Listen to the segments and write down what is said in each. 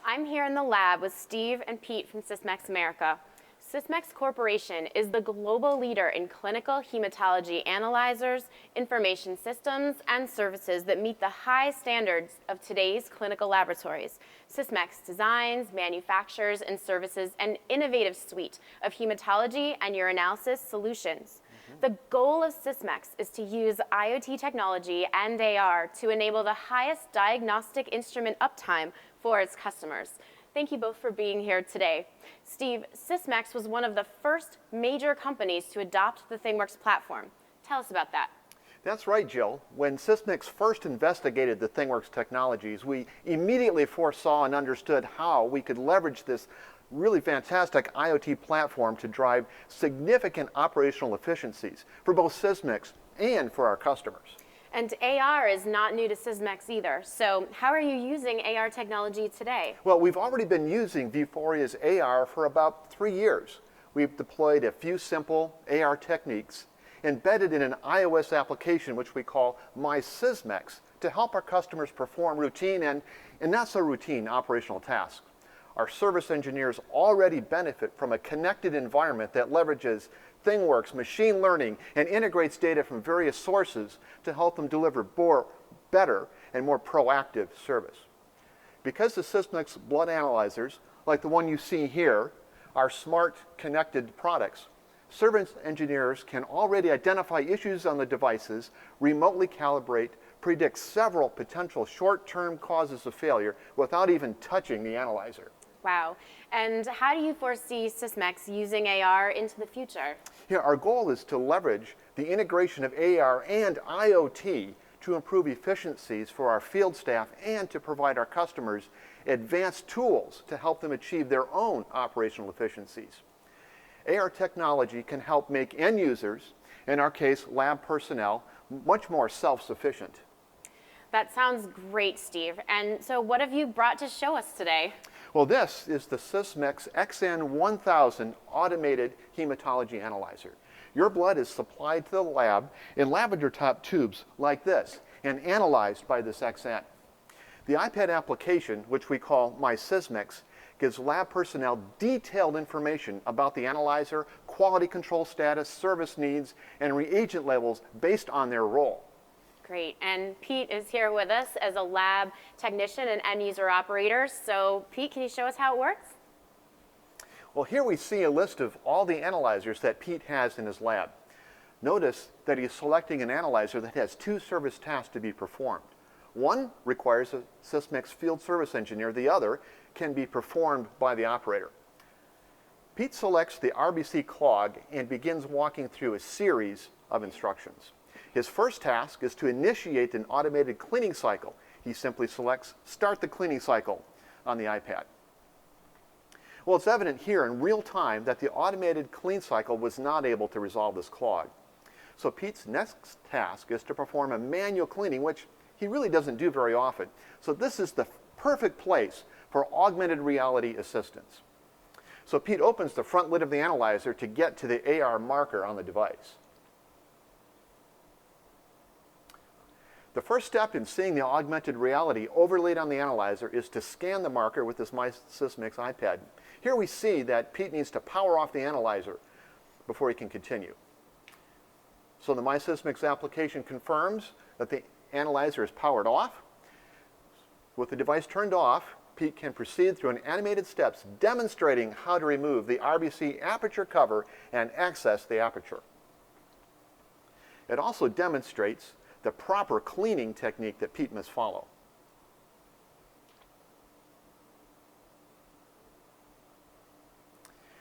I'm here in the lab with Steve and Pete from Sysmex America. Sysmex Corporation is the global leader in clinical hematology analyzers, information systems, and services that meet the high standards of today's clinical laboratories. Sysmex designs, manufactures, and services an innovative suite of hematology and urinalysis solutions. The goal of Sysmex is to use IoT technology and AR to enable the highest diagnostic instrument uptime for its customers. Thank you both for being here today. Steve, Sysmex was one of the first major companies to adopt the ThingWorx platform. Tell us about that. That's right, Jill. When Sysmex first investigated the ThingWorx technologies, we immediately foresaw and understood how we could leverage this really fantastic IoT platform to drive significant operational efficiencies for both Sysmex and for our customers. And AR is not new to Sysmex either. So how are you using AR technology today? Well, we've already been using Vuforio's AR for about 3 years. We've deployed a few simple AR techniques embedded in an iOS application which we call My Sysmex to help our customers perform routine and not so routine operational tasks. Our service engineers already benefit from a connected environment that leverages ThingWorx, machine learning, and integrates data from various sources to help them deliver better and more proactive service. Because the Sysmex blood analyzers, like the one you see here, are smart, connected products, service engineers can already identify issues on the devices, remotely calibrate, predict several potential short-term causes of failure without even touching the analyzer. Wow. And how do you foresee Sysmex using AR into the future? Yeah, our goal is to leverage the integration of AR and IoT to improve efficiencies for our field staff and to provide our customers advanced tools to help them achieve their own operational efficiencies. AR technology can help make end users, in our case lab personnel, much more self-sufficient. That sounds great, Steve. And so what have you brought to show us today? Well, this is the Sysmex XN1000 automated hematology analyzer. Your blood is supplied to the lab in lavender top tubes like this and analyzed by this XN. The iPad application, which we call My Sysmex, gives lab personnel detailed information about the analyzer, quality control status, service needs, and reagent levels based on their role. Great. And Pete is here with us as a lab technician and end user operator. So Pete, can you show us how it works? Well, here we see a list of all the analyzers that Pete has in his lab. Notice that he's selecting an analyzer that has 2 service tasks to be performed. One requires a Sysmex field service engineer. The other can be performed by the operator. Pete selects the RBC clog and begins walking through a series of instructions. His first task is to initiate an automated cleaning cycle. He simply selects Start the Cleaning Cycle on the iPad. Well, it's evident here in real time that the automated clean cycle was not able to resolve this clog. So Pete's next task is to perform a manual cleaning, which he really doesn't do very often. So this is the perfect place for augmented reality assistance. So Pete opens the front lid of the analyzer to get to the AR marker on the device. The first step in seeing the augmented reality overlaid on the analyzer is to scan the marker with this My Sysmex iPad. Here we see that Pete needs to power off the analyzer before he can continue. So the My Sysmex application confirms that the analyzer is powered off. With the device turned off, Pete can proceed through an animated steps demonstrating how to remove the RBC aperture cover and access the aperture. It also demonstrates the proper cleaning technique that Pete must follow.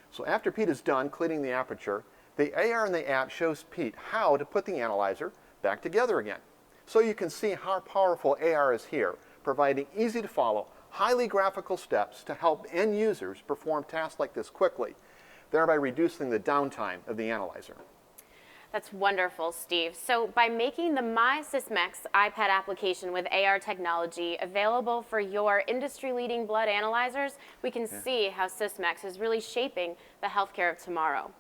So after Pete is done cleaning the aperture, the AR in the app shows Pete how to put the analyzer back together again. So you can see how powerful AR is here, providing easy to follow, highly graphical steps to help end users perform tasks like this quickly, thereby reducing the downtime of the analyzer. That's wonderful, Steve. So by making the My Sysmex iPad application with AR technology available for your industry-leading blood analyzers, we can see how Sysmex is really shaping the healthcare of tomorrow.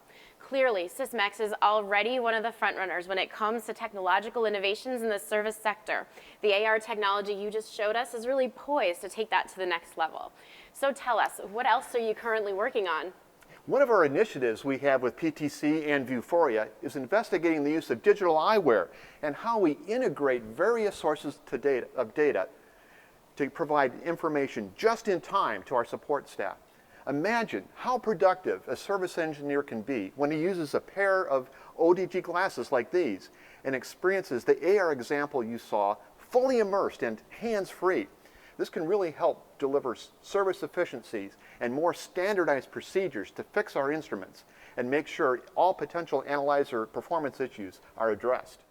Clearly, Sysmex is already one of the frontrunners when it comes to technological innovations in the service sector. The AR technology you just showed us is really poised to take that to the next level. So tell us, what else are you currently working on? One of our initiatives we have with PTC and Vuforia is investigating the use of digital eyewear and how we integrate various sources of data to provide information just in time to our support staff. Imagine how productive a service engineer can be when he uses a pair of ODG glasses like these and experiences the AR example you saw fully immersed and hands-free. This can really help deliver service efficiencies and more standardized procedures to fix our instruments and make sure all potential analyzer performance issues are addressed.